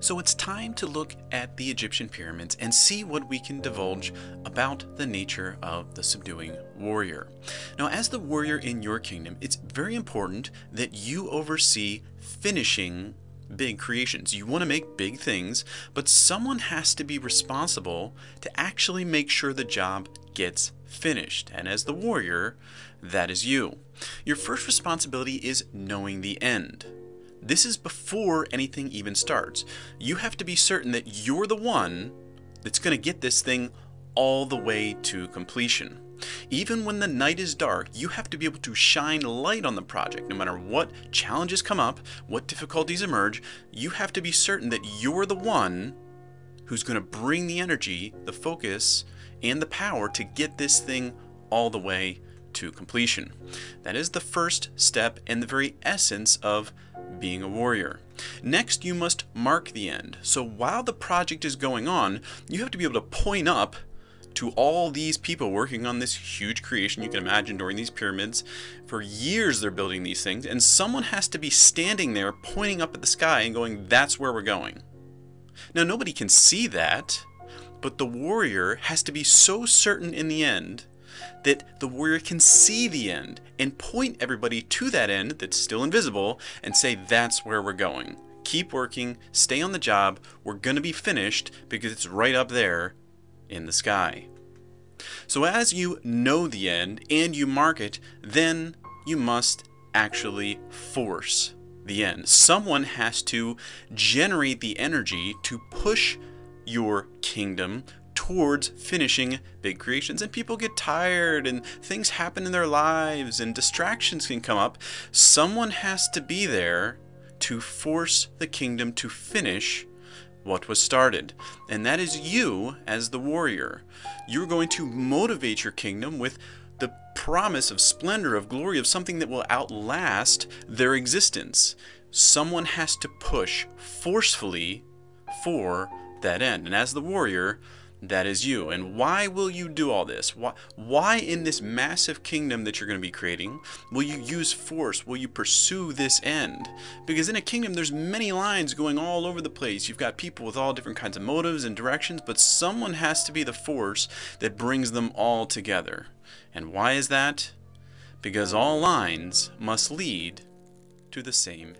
So it's time to look at the Egyptian pyramids and see what we can divulge about the nature of the subduing warrior. Now, as the warrior in your kingdom, it's very important that you oversee finishing big creations. You want to make big things, but someone has to be responsible to actually make sure the job gets finished. And as the warrior, that is you. Your first responsibility is knowing the end. This is before anything even starts. You have to be certain that you're the one that's going to get this thing all the way to completion. Even when the night is dark, you have to be able to shine light on the project. No matter what challenges come up, what difficulties emerge, you have to be certain that you're the one who's going to bring the energy, the focus, and the power to get this thing all the way to completion. That is the first step and the very essence of being a warrior. Next, you must mark the end. So while the project is going on, you have to be able to point up to all these people working on this huge creation. You can imagine during these pyramids, for years they're building these things, and someone has to be standing there pointing up at the sky and going, that's where we're going. Now, nobody can see that, but the warrior has to be so certain in the end that the warrior can see the end and point everybody to that end that's still invisible and say, that's where we're going. Keep working, stay on the job, we're going to be finished because it's right up there in the sky. So as you know the end and you mark it, then you must actually force the end. Someone has to generate the energy to push your kingdom towards finishing big creations. And people get tired and things happen in their lives and distractions can come up. Someone has to be there to force the kingdom to finish what was started. And that is you as the warrior. You're going to motivate your kingdom with the promise of splendor, of glory, of something that will outlast their existence. Someone has to push forcefully for that end. And as the warrior, that is you. And why will you do all this? Why in this massive kingdom that you're going to be creating will you use force? Will you pursue this end? Because in a kingdom there's many lines going all over the place. You've got people with all different kinds of motives and directions, but someone has to be the force that brings them all together. And why is that? Because all lines must lead to the same